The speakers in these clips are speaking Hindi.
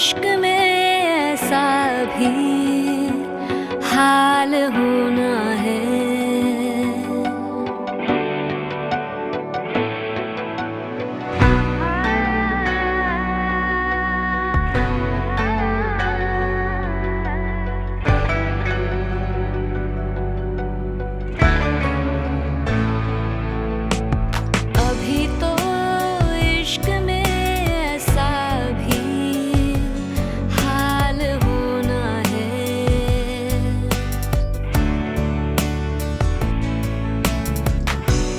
इश्क में ऐसा भी हाल होना है। अभी तो इश्क में ऐसा भी हाल होना है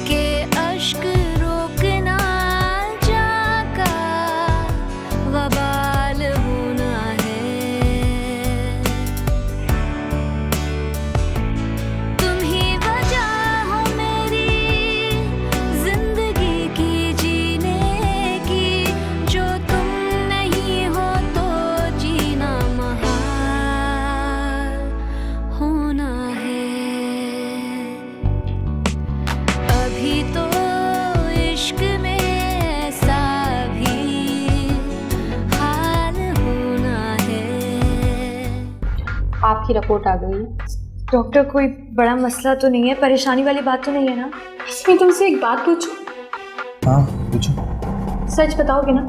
कि अश्क रोकना जाका वबाल होना है। तुम ही वजह हो मेरी जिंदगी की जीने की, जो तुम नहीं हो तो जीना महाल होना है। अभी तो इश्क में ऐसा भी हाल होना है। आपकी रिपोर्ट आ गई है। डॉक्टर, कोई बड़ा मसला तो नहीं है, परेशानी वाली बात तो नहीं है ना? इसमें तुमसे एक बात पूछूं? हाँ पूछो। सच बताओगे ना?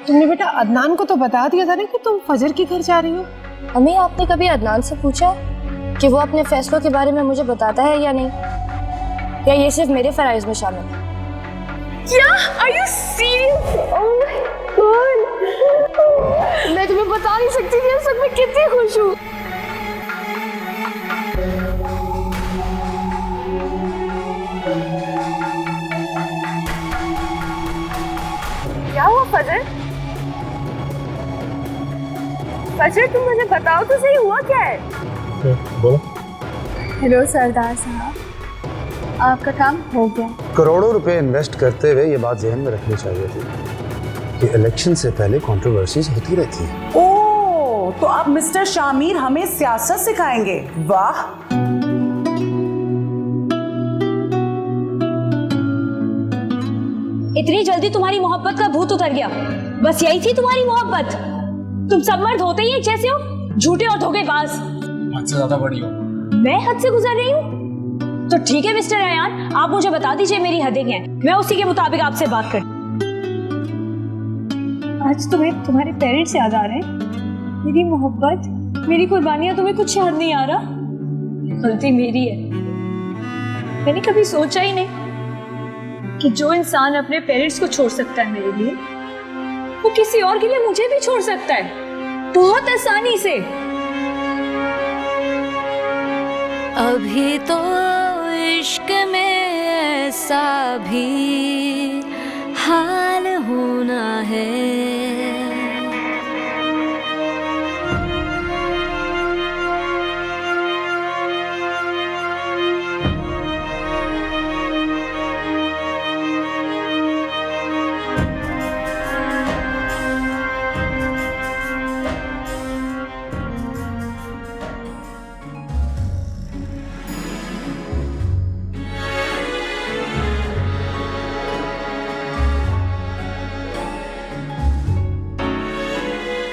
तुमने बेटा अदनान को तो बता दिया था ना कि तुम फजर के घर जा रही हो। अम्मी, आपने कभी अदनान से पूछा कि वो अपने फैसलों के बारे में मुझे बताता है या नहीं, या ये सिर्फ मेरे फराइज में शामिल है? क्या? Are you serious? Oh my God! मैं तुम्हें बता नहीं सकती कि इस वक्त मैं कितनी खुश हूँ। क्या हुआ फजर? फजर, तुम मुझे बताओ तो सही, हुआ क्या है? बोलो। हेलो सरदार साहब, आपका काम हो गया। करोड़ों रुपए इन्वेस्ट करते हुए ये बात ज़हन में रखनी चाहिए थी कि इलेक्शन से पहले कंट्रोवर्सीज होती रहती हैं। ओह, तो अब मिस्टर शामिर हमें सियासत सिखाएंगे। वाह! इतनी जल्दी तुम्हारी मोहब्बत का भूत उतर गया? बस यही थी तुम्हारी मोहब्बत? तुम सब मर्द होते ही एक जैसे हो, झूठे और धोखेबाज। हद से ज्यादा बड़ी हो। मैं हद से गुजर रही हूँ? तो ठीक है मिस्टर अयान, आप मुझे बता दीजिए मेरी हदें क्या हैं, मैं उसी के मुताबिक आपसे बात कर। आज तुम्हें तुम्हारे पेरेंट्स याद आ रहे हैं? मेरी मोहब्बत, मेरी कुर्बानियां तुम्हें कुछ याद नहीं आ रहा? गलती मेरी है। मैंने कभी सोचा ही नहीं कि जो इंसान अपने पेरेंट्स को छोड़ सकता है मेरे लिए, वो किसी और के लिए मुझे भी छोड़ सकता है बहुत आसानी से। अभी तो इश्क में ऐसा भी हाल होना है।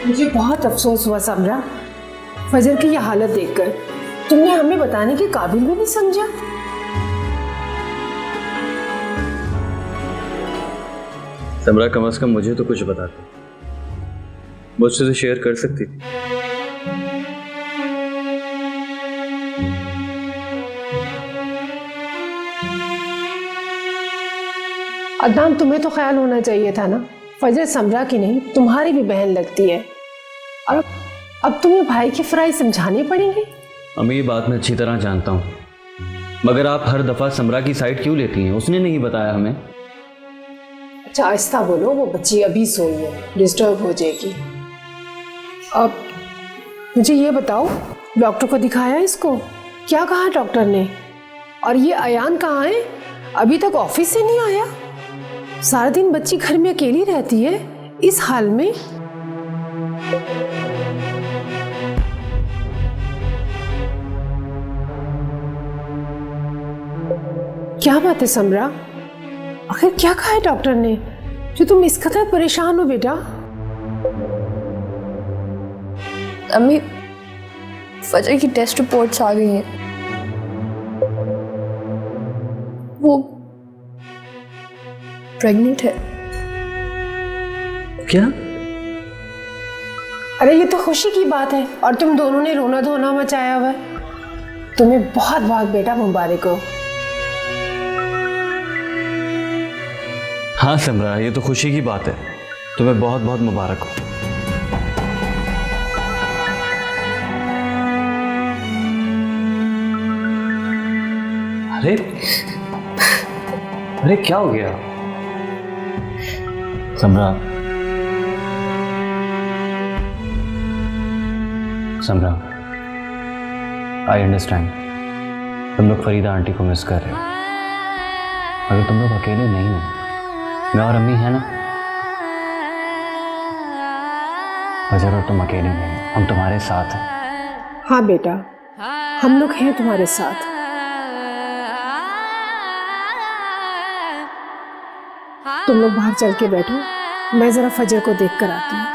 मुझे बहुत अफसोस हुआ समरा, फजर की यह हालत देखकर। तुमने हमें बताने के काबिल भी नहीं समझा। समरा, कम से कम मुझे तो कुछ बताते, मुझसे तो शेयर कर सकती थी। अदनान, तुम्हें तो ख्याल होना चाहिए था ना, फजर समरा की नहीं तुम्हारी भी बहन लगती है, और अब तुम्हें भाई के फराई समझाने पड़ेंगे। अम्मी, ये बात मैं अच्छी तरह जानता हूँ, मगर आप हर दफा समरा की साइड क्यों लेती हैं? उसने नहीं बताया हमें। अच्छा आहिस्ता बोलो, वो बच्ची अभी सोई है, डिस्टर्ब हो जाएगी। अब मुझे ये बताओ, डॉक्टर को दिखाया इसको? क्या कहा डॉक्टर ने? और ये अयान कहाँ है? अभी तक ऑफिस से नहीं आया। सारा दिन बच्ची घर में अकेली रहती है इस हाल में। क्या बात है समरा, आखिर क्या कहा है डॉक्टर ने जो तुम इस कदर परेशान हो बेटा? अम्मी, फजर की टेस्ट रिपोर्ट्स आ गई हैं। वो प्रेग्नेंट है। क्या? अरे ये तो खुशी की बात है और तुम दोनों ने रोना धोना मचाया हुआ है। तुम्हें बहुत बहुत बेटा मुबारक हो। हाँ समरा, ये तो खुशी की बात है। तुम्हें बहुत बहुत मुबारक हो। अरे अरे क्या हो गया समरा? समरा, आई अंडरस्टैंड तुम लोग फरीदा आंटी को मिस कर रहे हो, मगर तुम लोग अकेले नहीं हो। मैं और अम्मी है ना। फजर और तुम अकेले नहीं हो, हम तुम्हारे साथ हैं। हाँ बेटा, हम लोग हैं तुम्हारे साथ। तुम लोग बाहर चल के बैठो, मैं जरा फजर को देख कर आती हूँ।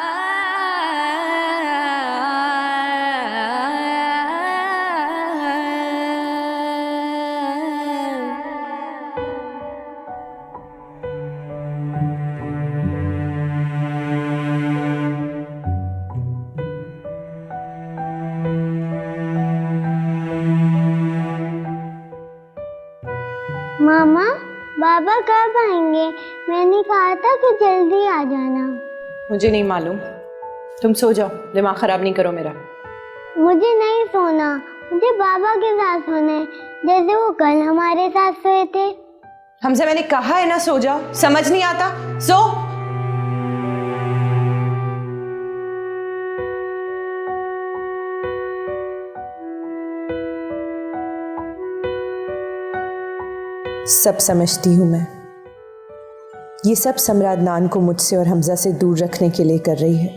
मामा, बाबा कब आएंगे? मैंने कहा था कि जल्दी आ जाना। मुझे नहीं मालूम, तुम सो जाओ, दिमाग खराब नहीं करो मेरा। मुझे नहीं सोना, मुझे बाबा के साथ सोना है, जैसे वो कल हमारे साथ सोए थे। हमसे मैंने कहा है ना सो जाओ, समझ नहीं आता? सो। सब समझती हूँ मैं, ये सब समरा अदनान को मुझसे और हमजा से दूर रखने के लिए कर रही है।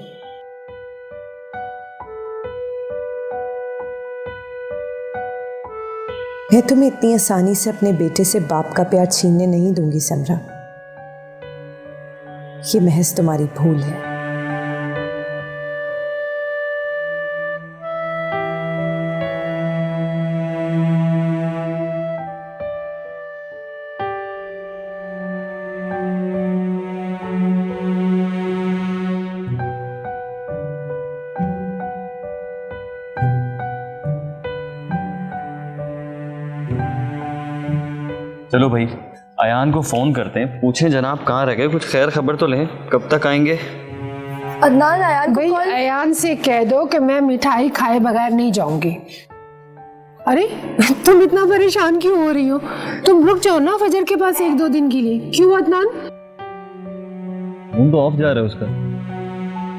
मैं तुम्हें इतनी आसानी से अपने बेटे से बाप का प्यार छीनने नहीं दूंगी समरा। ये महज तुम्हारी भूल है। चलो भाई, अयान को फोन करते हैं, पूछें जनाब कहाँ रह गए, कुछ खैर खबर तो लें, कब तक आएंगे? अदनान, अयान को भाई कॉल। अयान से कह दो कि मैं मिठाई खाए बगैर नहीं जाऊंगी। अरे तुम इतना परेशान क्यों हो रही हो? तुम रुक जाओ ना फजर के पास एक दो दिन के लिए। क्यों अदनान? फोन तो ऑफ जा रहा है उसका।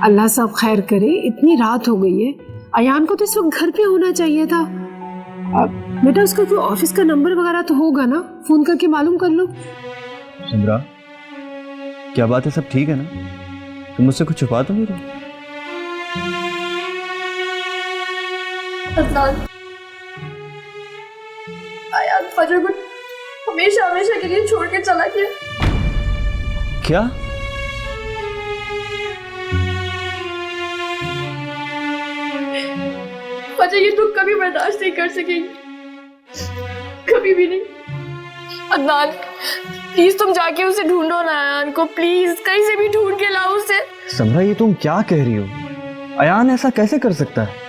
अल्लाह सब खैर करे, इतनी रात हो गई है, अयान को तो इस वक्त घर पे होना चाहिए था। बेटा उसका कोई ऑफिस का नंबर वगैरह तो होगा ना, फोन करके मालूम कर लो। समरा, क्या बात है, सब ठीक है ना? तुम मुझसे कुछ छुपा तो नहीं रही? अदनान, अयान फजर को हमेशा हमेशा के लिए छोड़ के चला गया। क्या? फजर ये तुम कभी बर्दाश्त नहीं कर सकेंगी, कभी भी नहीं। अदनान प्लीज तुम जाके उसे ढूंढो ना, अयान को प्लीज कहीं से भी ढूंढ के लाओ उसे। समरा, ये तुम क्या कह रही हो? अयान ऐसा कैसे कर सकता है?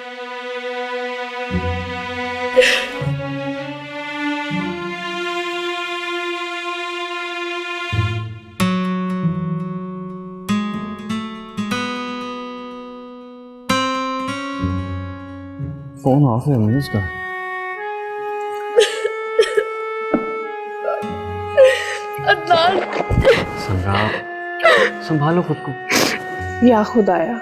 फोन ऑफ है मैंने उसका। अदनान, समरा, संभालो खुद को। या खुदाया,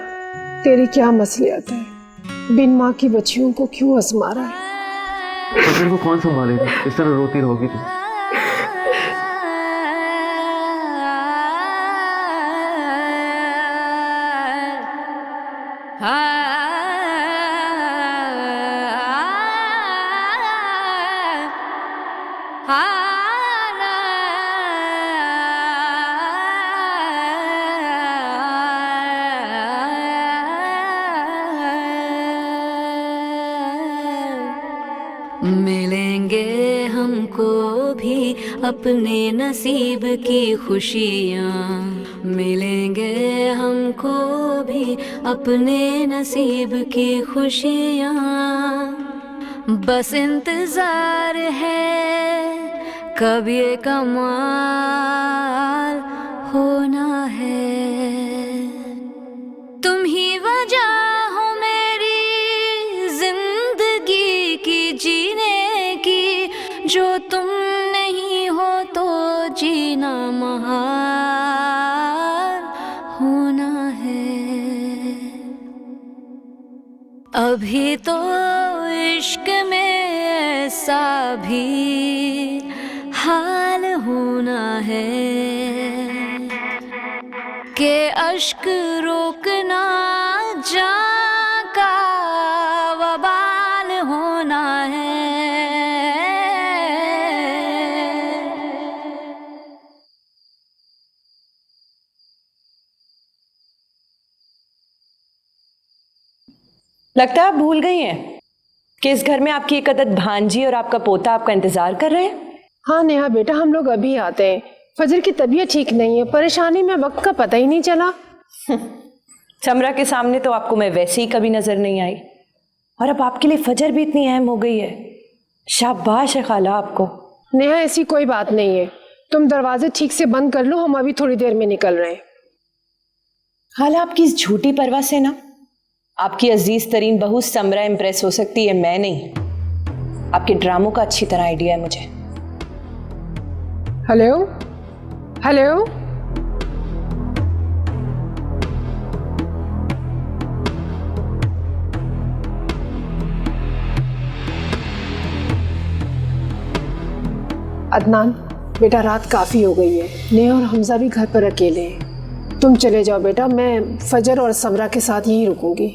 तेरी क्या मसलियत है? बिन माँ की बच्चियों को क्यों आजमा रहा है? फजर को कौन संभालेगा? इस तरह रोती रहोगी तुम। मिलेंगे हमको भी अपने नसीब की खुशियाँ, मिलेंगे हमको भी अपने नसीब की खुशियाँ। बस इंतजार है कब ये कमाल होना है। तुम ही वजह हो मेरी जिंदगी की जीने की, जो तुम नहीं हो तो जीना महाल होना है। अभी तो इश्क में ऐसा भी हाल होना है कि अश्क रोकना जान का वबाल होना है। लगता है आप भूल गई हैं कि इस घर में आपकी एक अदद भांजी और आपका पोता आपका इंतजार कर रहे हैं। हाँ नेहा बेटा, हम लोग अभी आते हैं। फजर की तबीयत ठीक नहीं है, परेशानी में वक्त का पता ही नहीं चला। समरा के सामने तो आपको मैं वैसे ही कभी नजर नहीं आई, और अब आपके लिए फजर भी इतनी अहम हो गई है। शाबाश है खाला आपको। नेहा ऐसी कोई बात नहीं है, तुम दरवाजे ठीक से बंद कर लो, हम अभी थोड़ी देर में निकल रहे हैं। खाला आपकी इस झूठी परवाह से ना आपकी अजीज तरीन बहू समरा इम्प्रेस हो सकती है, मैं नहीं। आपके ड्रामों का अच्छी तरह आइडिया है मुझे। हेलो हेलो, अदनान बेटा, रात काफी हो गई है। नेहा और हमजा भी घर पर अकेले हैं। तुम चले जाओ बेटा, मैं फजर और समरा के साथ यहीं रुकूंगी।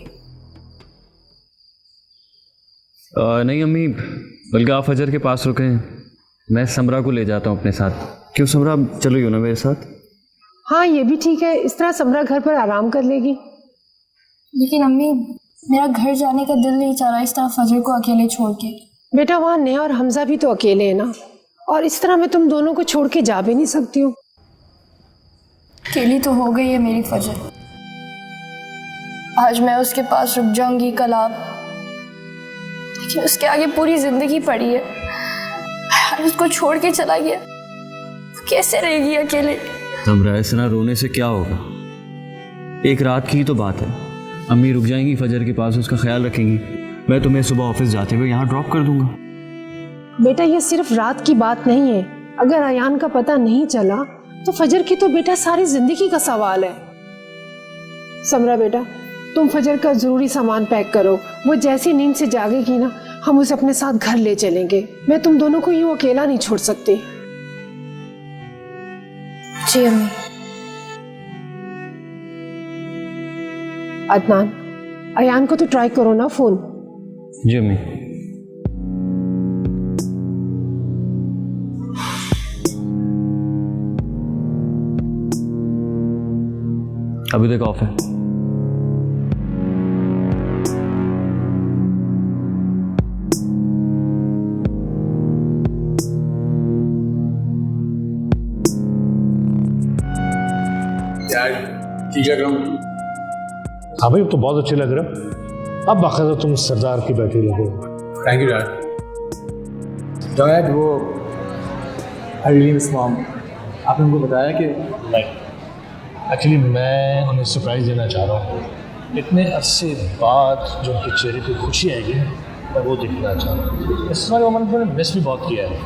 नहीं अम्मी, बल्कि आप फजर के पास रुकें, मैं समरा को ले जाता हूँ अपने साथ। क्यों समरा, चलो यूँ ना मेरे साथ? हाँ ये भी ठीक है, इस तरह समरा घर पर आराम कर लेगी। लेकिन अम्मी, मेरा घर जाने का दिल नहीं चाह रहा इस तरह फजर को अकेले छोड़ के। बेटा वहाँ नेहा और हमजा भी तो अकेले हैं ना, और इस तरह मैं तुम दोनों को छोड़ के जा भी नहीं सकती हूँ। अकेली तो हो गई है मेरी फजर। आज मैं उसके पास रुक जाऊंगी, कल आप, लेकिन उसके आगे पूरी जिंदगी पड़ी है। यार उसको छोड़ के चला गया तो कैसे रहेगी अकेले? समरा, इतना रोने से क्या होगा? एक रात की ही तो बात है। अम्मी रुक जाएंगी फजर के पास, उसका ख्याल रखेंगी। मैं तुम्हें सुबह ऑफिस जाते हुए यहाँ ड्रॉप कर दूंगा। बेटा ये सिर्फ रात की बात नहीं है, अगर अयान का पता नहीं चला तो फजर की तो बेटा सारी जिंदगी का सवाल है। समरा बेटा, तुम फजर का जरूरी सामान पैक करो, वो जैसी नींद से जागेगी ना, हम उसे अपने साथ घर ले चलेंगे। मैं तुम दोनों को यूं अकेला नहीं छोड़ सकती। जी अम्मी। अदनान, अयान को तो ट्राई करो ना फोन। जी अम्मी। अभी तक ऑफ है। ठीक लग रहा हूँ? हाँ भाई, तो बहुत अच्छे लग रहे हो। अब बाकायदा तुम सरदार की बैठी लगो। Thank you dad. डैड, वो आई रियली मिस मॉम। आपने उनको बताया कि? नहीं, एक्चुअली मैं उन्हें सरप्राइज देना चाह रहा हूँ। इतने अरसे बाद जो उनके चेहरे पे खुशी आएगी ना, मैं वो देखना चाह रहा हूँ। इस बार उन्होंने मिस भी बहुत किया है,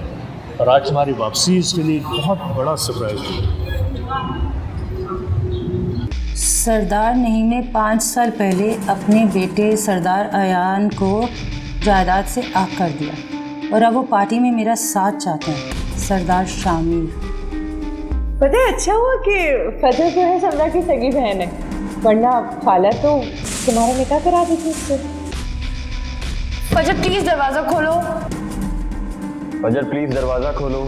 और आज तुम्हारी वापसी इसके लिए बहुत बड़ा सरप्राइज है। सरदार नईम ने 5 साल पहले अपने बेटे सरदार अयान को जायदाद से आग कर दिया, और अब वो पार्टी में मेरा साथ चाहते हैं। सरदार शामिर। पता है, अच्छा हुआ कि फजर जो है समरा की सगी बहन है, वरना खाला तो तुम्हारा निकाह करा दी थी उससे। फजर प्लीज दरवाजा खोलो। फजर प्लीज दरवाजा खोलो।